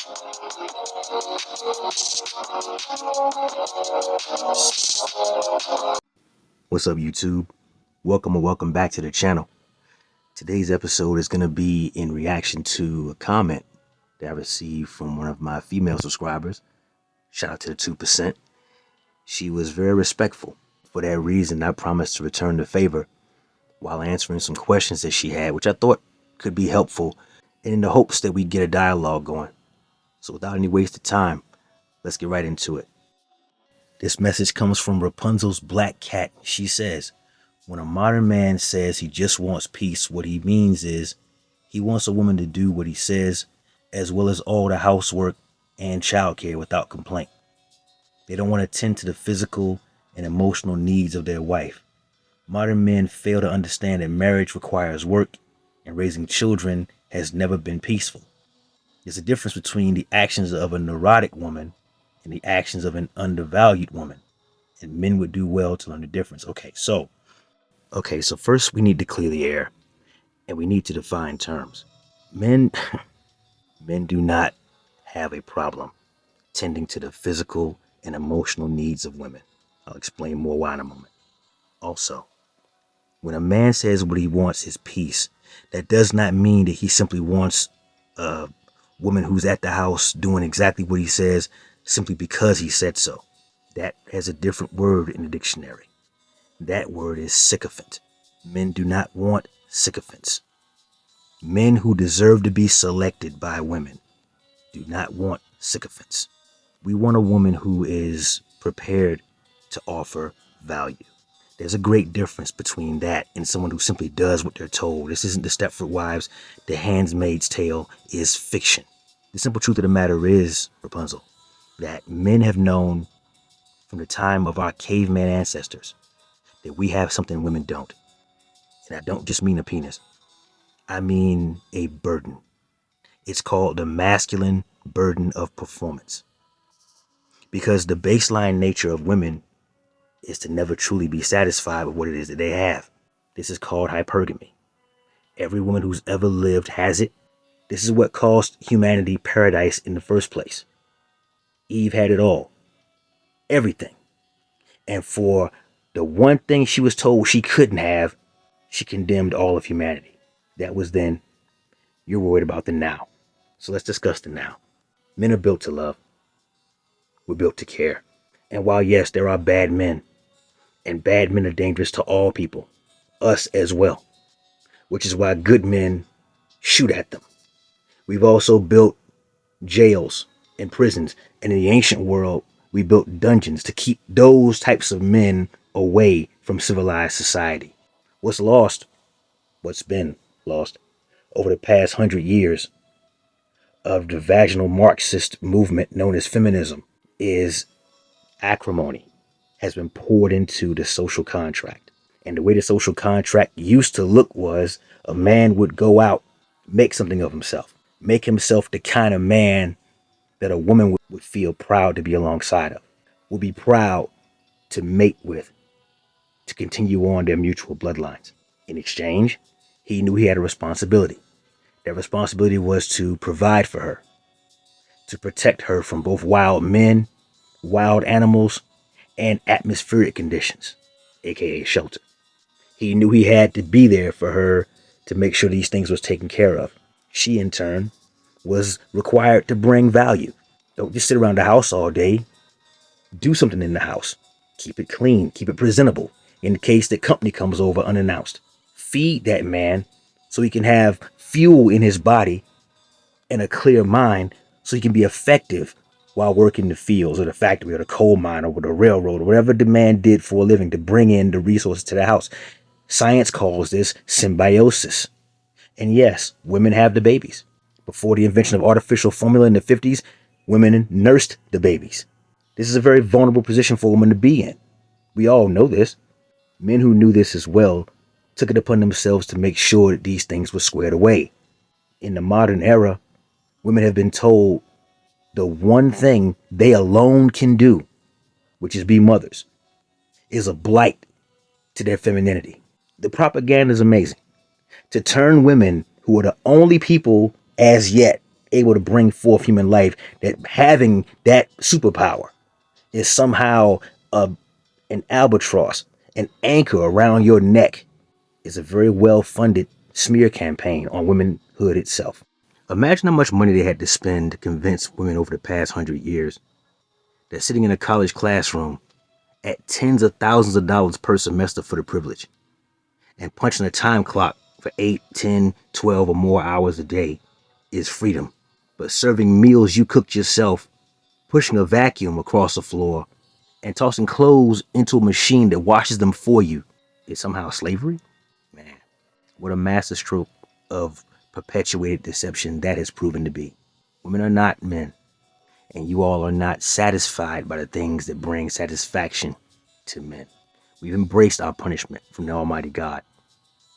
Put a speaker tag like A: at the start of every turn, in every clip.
A: What's up, YouTube? Welcome or welcome back to the channel. Today's episode is going to be in reaction to a comment that I received from one of my female subscribers. Shout out to the 2%. She was very respectful. For that reason, I promised to return the favor while answering some questions that she had, which I thought could be helpful, and in the hopes that we get a dialogue going. So without any wasted time, let's get right into it. This message comes from Rapunzel's Black Cat. She says, when a modern man says he just wants peace, what he means is he wants a woman to do what he says, as well as all the housework and childcare without complaint. They don't want to tend to the physical and emotional needs of their wife. Modern men fail to understand that marriage requires work and raising children has never been peaceful. There's a difference between the actions of a neurotic woman and the actions of an undervalued woman, and men would do well to learn the difference. Okay, so first we need to clear the air and we need to define terms. Men do not have a problem tending to the physical and emotional needs of women. I'll explain more why in a moment. Also, when a man says what he wants is peace, that does not mean that he simply wants a woman who's at the house doing exactly what he says simply because he said so. That has a different word in the dictionary. That word is sycophant. Men do not want sycophants. Men who deserve to be selected by women do not want sycophants. We want a woman who is prepared to offer value. There's a great difference between that and someone who simply does what they're told. This isn't the Stepford Wives. The Handmaid's Tale is fiction. The simple truth of the matter is, Rapunzel, that men have known from the time of our caveman ancestors that we have something women don't. And I don't just mean a penis. I mean a burden. It's called the masculine burden of performance. Because the baseline nature of women is to never truly be satisfied with what it is that they have. This is called hypergamy. Every woman who's ever lived has it. This is what cost humanity paradise in the first place. Eve had it all. Everything. And for the one thing she was told she couldn't have, she condemned all of humanity. That was then. You're worried about the now. So let's discuss the now. Men are built to love. We're built to care. And while, yes, there are bad men, and bad men are dangerous to all people, us as well, which is why good men shoot at them. We've also built jails and prisons, and in the ancient world, we built dungeons to keep those types of men away from civilized society. What's been lost over the past 100 years of the vaginal Marxist movement known as feminism is acrimony has been poured into the social contract. And the way the social contract used to look was a man would go out, make something of himself, make himself the kind of man that a woman would feel proud to be alongside of, would be proud to mate with, to continue on their mutual bloodlines. In exchange, he knew he had a responsibility. That responsibility was to provide for her, to protect her from both wild men, wild animals, and atmospheric conditions, aka shelter. He knew he had to be there for her to make sure these things was taken care of. She, in turn, was required to bring value. Don't just sit around the house all day. Do something in the house. Keep it clean. Keep it presentable in case that company comes over unannounced. Feed that man so he can have fuel in his body and a clear mind so he can be effective while working the fields or the factory or the coal mine or the railroad or whatever the man did for a living to bring in the resources to the house. Science calls this symbiosis. And yes, women have the babies. Before the invention of artificial formula in the 50s, women nursed the babies. This is a very vulnerable position for a woman to be in. We all know this. Men who knew this as well took it upon themselves to make sure that these things were squared away. In the modern era, women have been told the one thing they alone can do, which is be mothers, is a blight to their femininity. The propaganda is amazing. To turn women, who are the only people as yet able to bring forth human life, that having that superpower is somehow an albatross, an anchor around your neck, is a very well-funded smear campaign on womanhood itself. Imagine how much money they had to spend to convince women over the past 100 years that sitting in a college classroom at tens of thousands of dollars per semester for the privilege and punching a time clock for 8, 10, 12 or more hours a day is freedom. But serving meals you cooked yourself, pushing a vacuum across the floor, and tossing clothes into a machine that washes them for you is somehow slavery? Man, what a masterstroke of perpetuated deception that has proven to be. Women are not men, and you all are not satisfied by the things that bring satisfaction to men. We've embraced our punishment from the Almighty God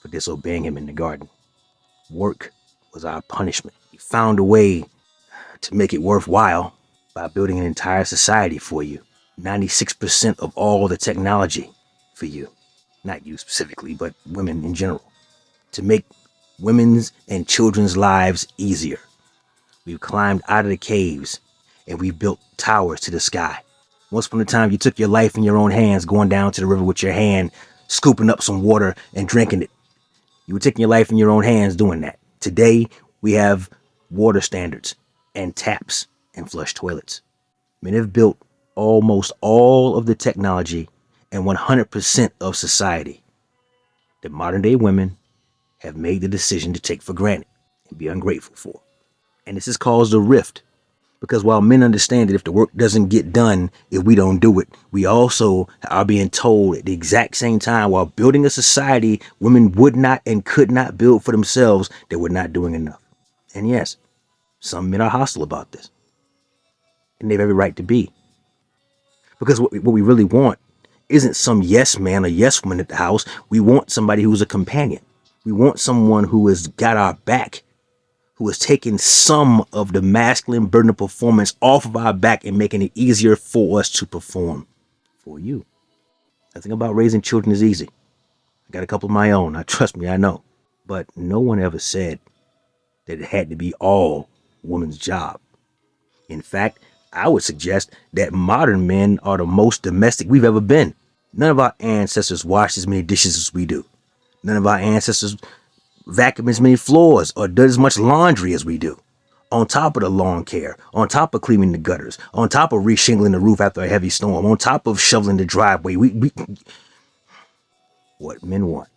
A: for disobeying Him in the garden. Work was our punishment. We found a way to make it worthwhile by building an entire society for you. 96% of all the technology for you. Not you specifically, but women in general. To make women's and children's lives easier. We've climbed out of the caves and we've built towers to the sky. Once upon a time, you took your life in your own hands, going down to the river with your hand, scooping up some water and drinking it. You were taking your life in your own hands doing that. Today, we have water standards and taps and flush toilets. Men have built almost all of the technology and 100% of society that modern day women have made the decision to take for granted and be ungrateful for. And this has caused a rift, because while men understand that if the work doesn't get done, if we don't do it, we also are being told at the exact same time, while building a society women would not and could not build for themselves, that we're not doing enough. And yes, some men are hostile about this, and they have every right to be. Because what we really want isn't some yes man or yes woman at the house. We want somebody who's a companion. We want someone who has got our back, who has taken some of the masculine burden of performance off of our back and making it easier for us to perform for you. Nothing about raising children is easy. I got a couple of my own. Now, trust me, I know. But no one ever said that it had to be all woman's job. In fact, I would suggest that modern men are the most domestic we've ever been. None of our ancestors washed as many dishes as we do. None of our ancestors vacuum as many floors or did as much laundry as we do. On top of the lawn care, on top of cleaning the gutters, on top of reshingling the roof after a heavy storm, on top of shoveling the driveway. What men want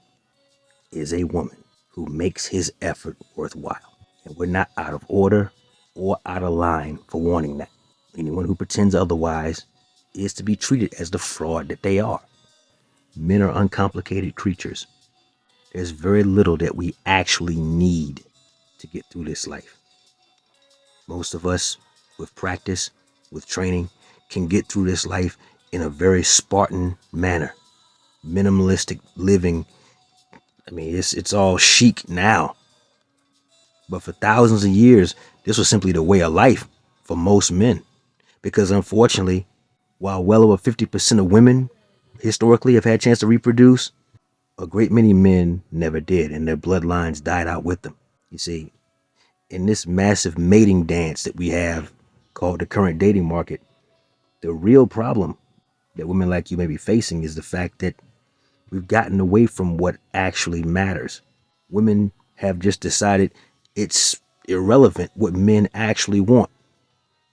A: is a woman who makes his effort worthwhile. And we're not out of order or out of line for wanting that. Anyone who pretends otherwise is to be treated as the fraud that they are. Men are uncomplicated creatures. There's very little that we actually need to get through this life. Most of us, with practice, with training, can get through this life in a very Spartan manner. Minimalistic living. I mean, it's all chic now. But for thousands of years, this was simply the way of life for most men. Because unfortunately, while well over 50% of women historically have had a chance to reproduce, a great many men never did, and their bloodlines died out with them. You see, in this massive mating dance that we have called the current dating market, the real problem that women like you may be facing is the fact that we've gotten away from what actually matters. Women have just decided it's irrelevant what men actually want,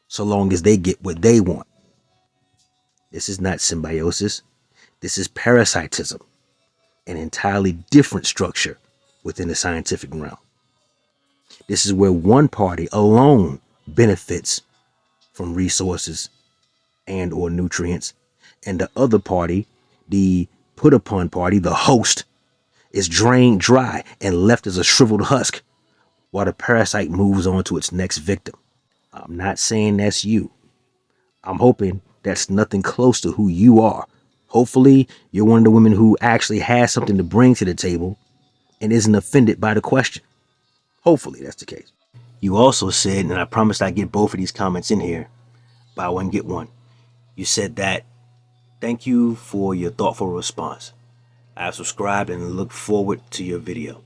A: so long as they get what they want. This is not symbiosis. This is parasitism, an entirely different structure within the scientific realm. This is where one party alone benefits from resources and or nutrients, and the other party, the put upon party, the host, is drained dry and left as a shriveled husk while the parasite moves on to its next victim. I'm not saying that's you. I'm hoping that's nothing close to who you are. Hopefully, you're one of the women who actually has something to bring to the table and isn't offended by the question. Hopefully, that's the case. You also said, and I promised I'd get both of these comments in here, buy one, get one. You said that, thank you for your thoughtful response. I have subscribed and look forward to your video.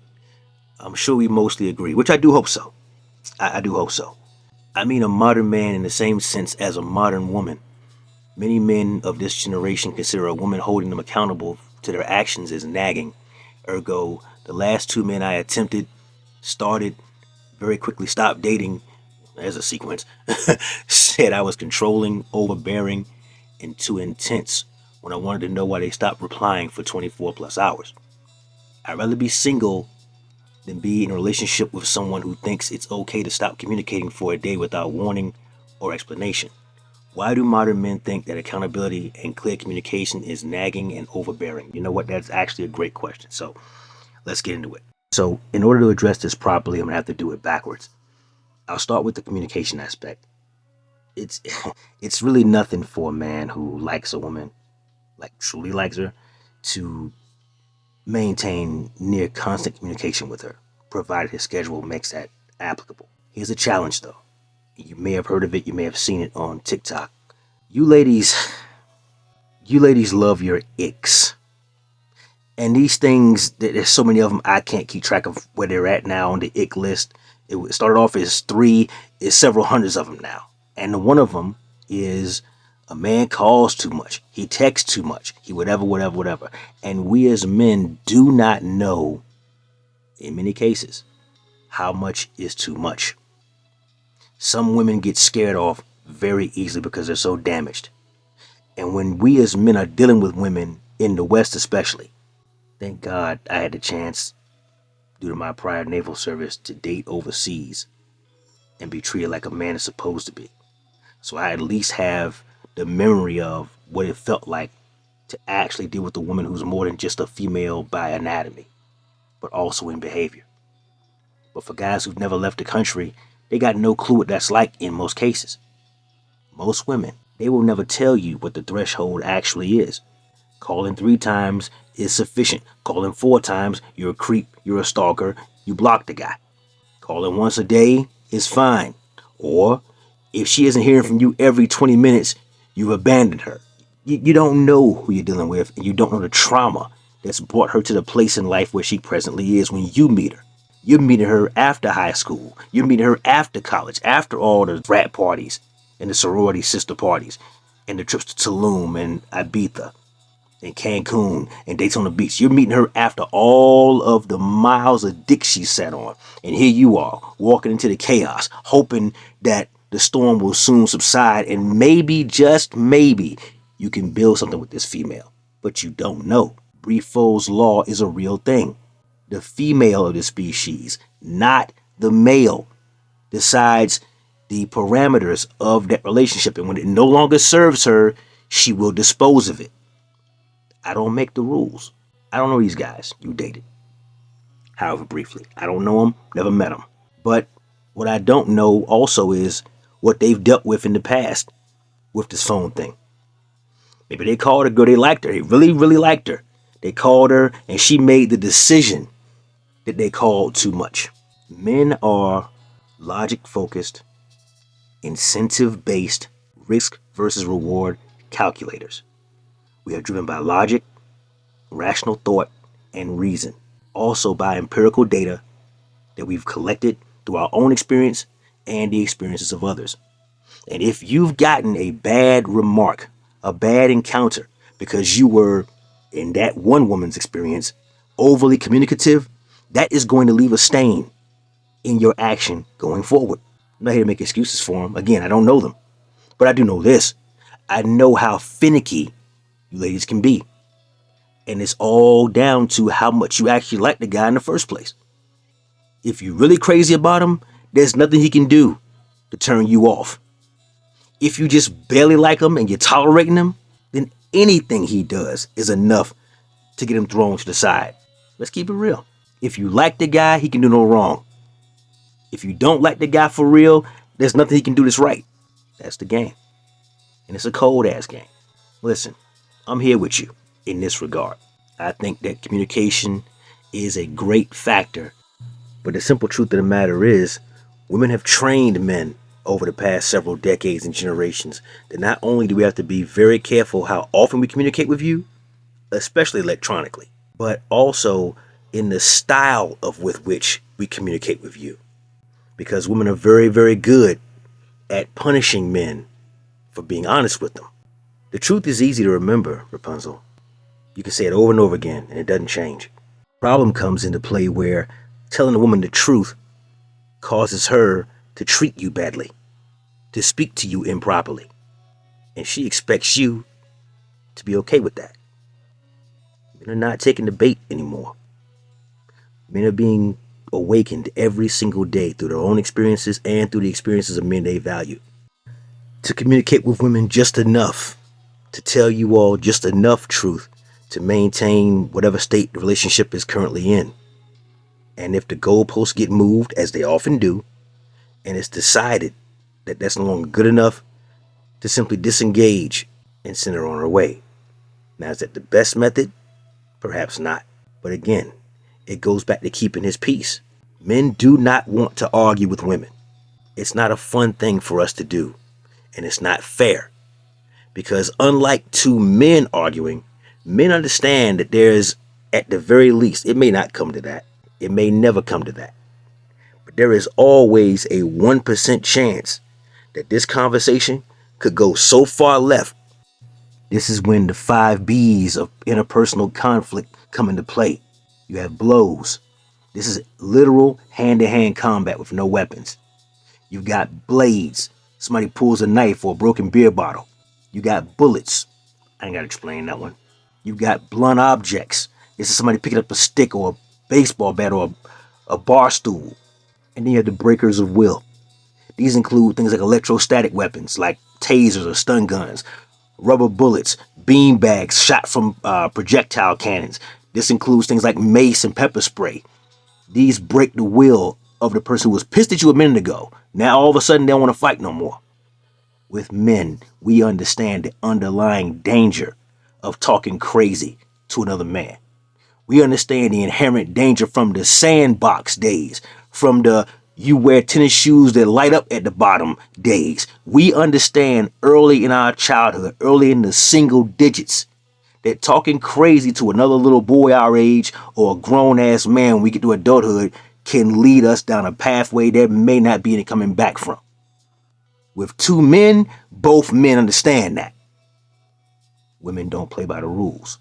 A: I'm sure we mostly agree, which I do hope so. I do hope so. I mean a modern man in the same sense as a modern woman. Many men of this generation consider a woman holding them accountable to their actions as nagging. Ergo, the last two men I attempted, started, very quickly stopped dating, as a sequence, said I was controlling, overbearing, and too intense when I wanted to know why they stopped replying for 24 plus hours. I'd rather be single than be in a relationship with someone who thinks it's okay to stop communicating for a day without warning or explanation. Why do modern men think that accountability and clear communication is nagging and overbearing? You know what? That's actually a great question. So let's get into it. So, in order to address this properly, I'm going to have to do it backwards. I'll start with the communication aspect. It's it's really nothing for a man who likes a woman, like truly likes her, to maintain near constant communication with her, provided his schedule makes that applicable. Here's a challenge though. You may have heard of it, you may have seen it on TikTok. You ladies, you ladies love your icks. And these things, there's so many of them, I can't keep track of where they're at now on the ick list. It started off as 3, it's several hundreds of them now. And one of them is a man calls too much. He texts too much. He whatever. And we as men do not know, in many cases, how much is too much. Some women get scared off very easily because they're so damaged. And when we as men are dealing with women, in the West especially, thank God I had the chance, due to my prior naval service, to date overseas and be treated like a man is supposed to be. So I at least have the memory of what it felt like to actually deal with a woman who's more than just a female by anatomy, but also in behavior. But for guys who've never left the country, they got no clue what that's like in most cases. Most women, they will never tell you what the threshold actually is. Calling 3 times is sufficient. Calling 4 times, you're a creep, you're a stalker, you block the guy. Calling once a day is fine. Or, if she isn't hearing from you every 20 minutes, you've abandoned her. You don't know who you're dealing with, and you don't know the trauma that's brought her to the place in life where she presently is when you meet her. You're meeting her after high school. You're meeting her after college, after all the frat parties and the sorority sister parties and the trips to Tulum and Ibiza and Cancun and Daytona Beach. You're meeting her after all of the miles of dick she sat on. And here you are, walking into the chaos, hoping that the storm will soon subside and maybe, just maybe, you can build something with this female. But you don't know. Briffault's law is a real thing. The female of the species, not the male, decides the parameters of that relationship. And when it no longer serves her, she will dispose of it. I don't make the rules. I don't know these guys you dated. However briefly. I don't know them, never met them. But what I don't know also is what they've dealt with in the past with this phone thing. Maybe they called a girl, they liked her. They really liked her. They called her and she made the decision that they called too much. Men are logic-focused, incentive-based, risk versus reward calculators. We are driven by logic, rational thought, and reason. Also by empirical data that we've collected through our own experience and the experiences of others. And if you've gotten a bad remark, a bad encounter, because you were, in that one woman's experience, overly communicative, that is going to leave a stain in your action going forward. I'm not here to make excuses for them. Again, I don't know them. But I do know this. I know how finicky you ladies can be. And it's all down to how much you actually like the guy in the first place. If you're really crazy about him, there's nothing he can do to turn you off. If you just barely like him and you're tolerating him, then anything he does is enough to get him thrown to the side. Let's keep it real. If you like the guy, he can do no wrong. If you don't like the guy for real, there's nothing he can do that's right. That's the game. And it's a cold ass game. Listen, I'm here with you in this regard. I think that communication is a great factor. But the simple truth of the matter is, women have trained men over the past several decades and generations that not only do we have to be very careful how often we communicate with you, especially electronically, but also in the style of with which we communicate with you. Because women are very good at punishing men for being honest with them. The truth is easy to remember, Rapunzel. You can say it over and over again, and it doesn't change. Problem comes into play where telling a woman the truth causes her to treat you badly, to speak to you improperly, and she expects you to be okay with that. Men are not taking the bait anymore. Men are being awakened every single day through their own experiences and through the experiences of men they value. To communicate with women just enough, to tell you all just enough truth to maintain whatever state the relationship is currently in. And if the goalposts get moved, as they often do, and it's decided that that's no longer good enough, to simply disengage and send her on her way. Now, is that the best method? Perhaps not. But again, it goes back to keeping his peace. Men do not want to argue with women. It's not a fun thing for us to do. And it's not fair. Because unlike two men arguing, men understand that there's, at the very least, it may not come to that. It may never come to that. But there is always a 1% chance that this conversation could go so far left. This is when the 5 B's of interpersonal conflict come into play. You have blows. This is literal hand-to-hand combat with no weapons. You've got blades. Somebody pulls a knife or a broken beer bottle. You got bullets. I ain't got to explain that one. You've got blunt objects. This is somebody picking up a stick or a baseball bat or a bar stool. And then you have the breakers of will. These include things like electrostatic weapons like tasers or stun guns, rubber bullets, bean bags shot from projectile cannons. This includes things like mace and pepper spray. These break the will of the person who was pissed at you a minute ago. Now all of a sudden they don't want to fight no more. With men, we understand the underlying danger of talking crazy to another man. We understand the inherent danger from the sandbox days, from the you wear tennis shoes that light up at the bottom days. We understand early in our childhood, early in the single digits, that talking crazy to another little boy our age or a grown-ass man when we get to adulthood can lead us down a pathway there may not be any coming back from. With two men, both men understand that. Women don't play by the rules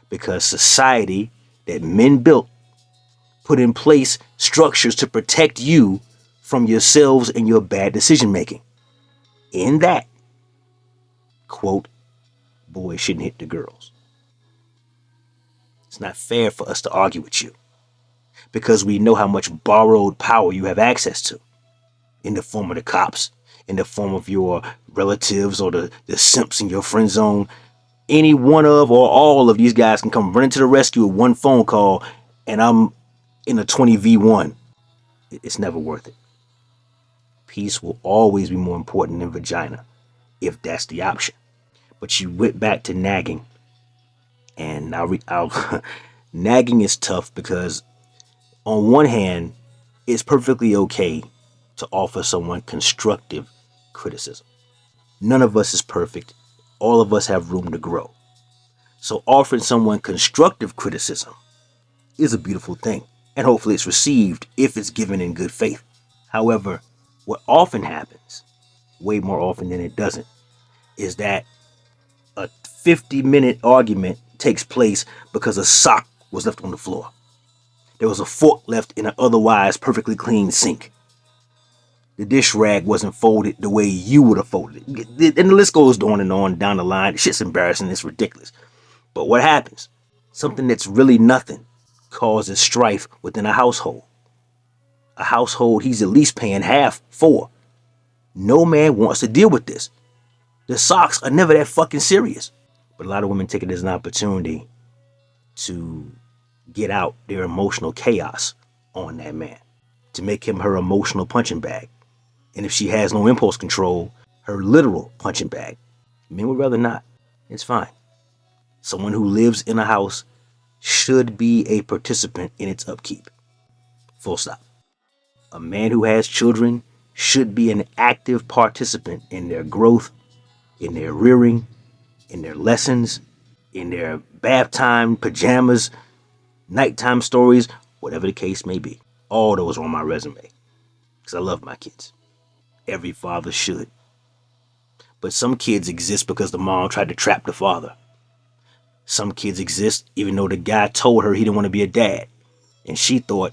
A: because society that men built put in place structures to protect you from yourselves and your bad decision making. In that, quote, boys shouldn't hit the girls. It's not fair for us to argue with you because we know how much borrowed power you have access to in the form of the cops, in the form of your relatives or the simps in your friend zone. Any one of or all of these guys can come running to the rescue with one phone call and I'm in a 20v1. It's never worth it. Peace will always be more important than vagina, if that's the option. But you went back to nagging. And nagging is tough because on one hand, it's perfectly okay to offer someone constructive criticism. None of us is perfect. All of us have room to grow. So offering someone constructive criticism is a beautiful thing. And hopefully it's received if it's given in good faith. However, what often happens, way more often than it doesn't, is that a 50-minute argument takes place because a sock was left on the floor. There was a fork left in an otherwise perfectly clean sink. The dish rag wasn't folded the way you would have folded it. And the list goes on and on down the line. Shit's embarrassing. It's ridiculous. But what happens? Something that's really nothing causes strife within a household. A household he's at least paying half for. No man wants to deal with this. The socks are never that fucking serious. But a lot of women take it as an opportunity to get out their emotional chaos on that man, to make him her emotional punching bag. And if she has no impulse control, her literal punching bag. Men would rather not. It's fine. Someone who lives in a house should be a participant in its upkeep. Full stop. A man who has children should be an active participant in their growth, in their rearing, in their lessons, in their bath time, pajamas, nighttime stories, whatever the case may be. All those are on my resume because I love my kids. Every father should. But some kids exist because the mom tried to trap the father. Some kids exist even though the guy told her he didn't want to be a dad. And she thought,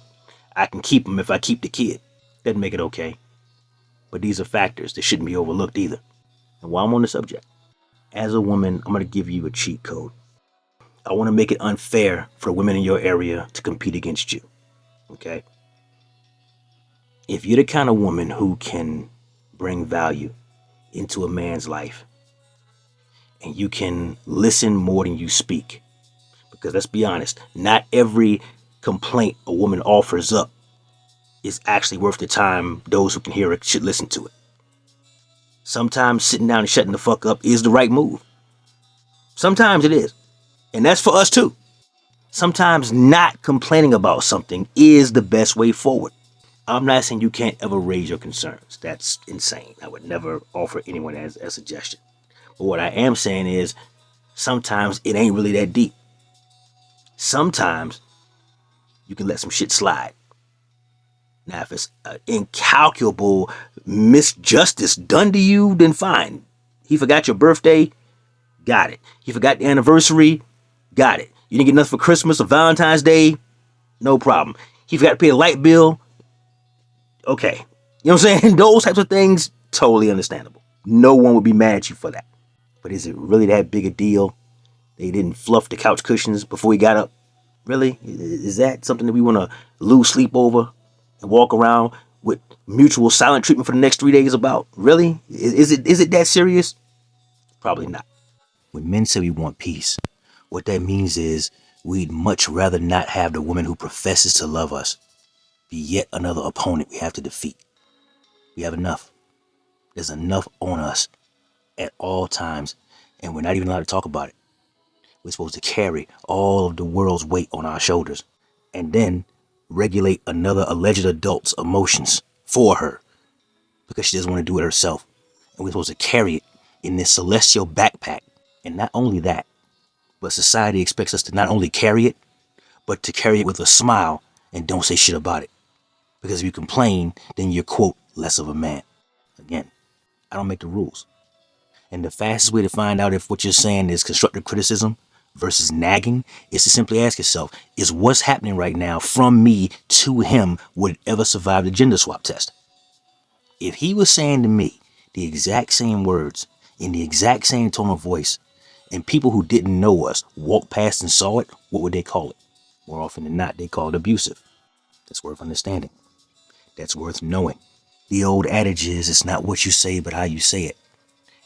A: I can keep him if I keep the kid. Doesn't make it okay. But these are factors that shouldn't be overlooked either. And while I'm on the subject, as a woman, I'm going to give you a cheat code. I want to make it unfair for women in your area to compete against you. Okay? If you're the kind of woman who can bring value into a man's life and you can listen more than you speak, because let's be honest, not every complaint a woman offers up is actually worth the time those who can hear it should listen to it. Sometimes sitting down and shutting the fuck up is the right move. Sometimes it is. And that's for us too. Sometimes not complaining about something is the best way forward. I'm not saying you can't ever raise your concerns. That's insane. I would never offer anyone as a suggestion. But what I am saying is sometimes it ain't really that deep. Sometimes you can let some shit slide. Now, if it's incalculable misjustice done to you, then fine. He forgot your birthday, got it. He forgot the anniversary, got it. You didn't get nothing for Christmas or Valentine's Day, no problem. He forgot to pay a light bill, okay. You know what I'm saying? Those types of things, totally understandable. No one would be mad at you for that. But is it really that big a deal? They didn't fluff the couch cushions before he got up? Really? Is that something that we want to lose sleep over and walk around with mutual silent treatment for the next 3 days about? Really? Is it that serious? Probably not. When men say we want peace, what that means is we'd much rather not have the woman who professes to love us be yet another opponent we have to defeat. We have enough. There's enough on us at all times, and we're not even allowed to talk about it. We're supposed to carry all of the world's weight on our shoulders and then regulate another alleged adult's emotions for her because she doesn't want to do it herself. And we're supposed to carry it in this celestial backpack. And not only that, but society expects us to not only carry it, but to carry it with a smile and don't say shit about it. Because if you complain, then you're, quote, less of a man. Again, I don't make the rules. And the fastest way to find out if what you're saying is constructive criticism versus nagging is to simply ask yourself, is what's happening right now from me to him, would it ever survive the gender swap test? If he was saying to me the exact same words in the exact same tone of voice, and people who didn't know us walked past and saw it, what would they call it? More often than not, they call it abusive. That's worth understanding. That's worth knowing. The old adage is, it's not what you say, but how you say it.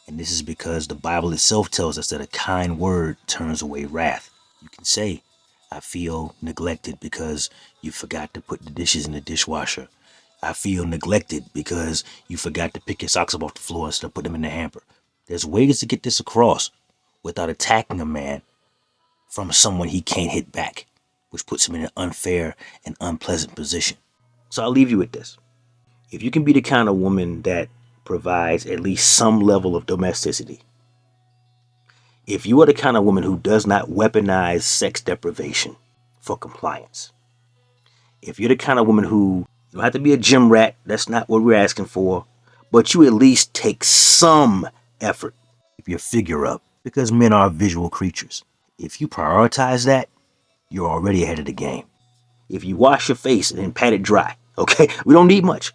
A: And this is because the Bible itself tells us that a kind word turns away wrath. You can say, I feel neglected because you forgot to put the dishes in the dishwasher. I feel neglected because you forgot to pick your socks up off the floor instead of put them in the hamper. There's ways to get this across without attacking a man from someone he can't hit back, which puts him in an unfair and unpleasant position. So I'll leave you with this. If you can be the kind of woman that provides at least some level of domesticity, if you are the kind of woman who does not weaponize sex deprivation for compliance, if you're the kind of woman who, you don't have to be a gym rat, that's not what we're asking for, but you at least take some effort to keep your figure up, because men are visual creatures. If you prioritize that, you're already ahead of the game. If you wash your face and then pat it dry, okay? We don't need much.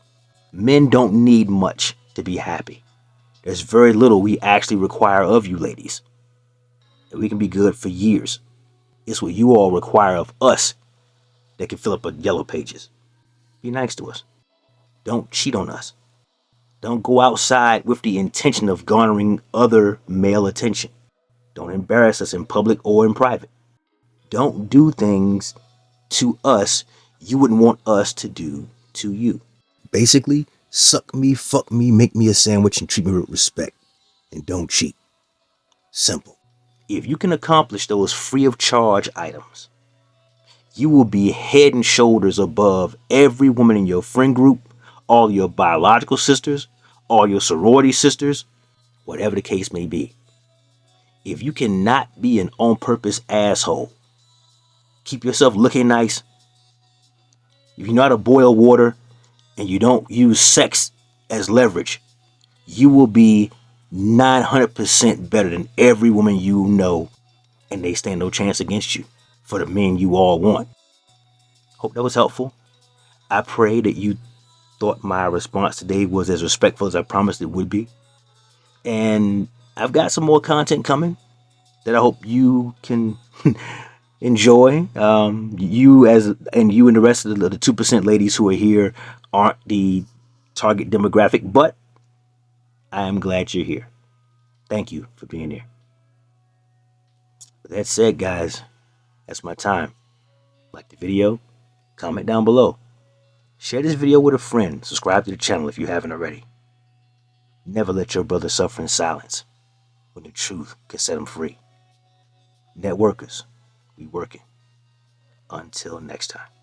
A: Men don't need much to be happy. There's very little we actually require of you ladies. And we can be good for years. It's what you all require of us that can fill up a yellow pages. Be nice to us. Don't cheat on us. Don't go outside with the intention of garnering other male attention. Don't embarrass us in public or in private. Don't do things to us you wouldn't want us to do to you. Basically, suck me, fuck me, make me a sandwich, and treat me with respect. And don't cheat. Simple. If you can accomplish those free of charge items, you will be head and shoulders above every woman in your friend group, all your biological sisters, all your sorority sisters, whatever the case may be. If you cannot be an on-purpose asshole, keep yourself looking nice, if you know how to boil water and you don't use sex as leverage, you will be 900% better than every woman you know, and they stand no chance against you for the men you all want. Hope that was helpful. I pray that you thought my response today was as respectful as I promised it would be. And I've got some more content coming that I hope you can enjoy. You and the rest of the 2% ladies who are here aren't the target demographic, but I am glad you're here. Thank you for being here. With that said, guys, that's my time. Like the video, comment down below. Share this video with a friend. Subscribe to the channel if you haven't already. Never let your brother suffer in silence when the truth can set him free. Networkers, we working. Until next time.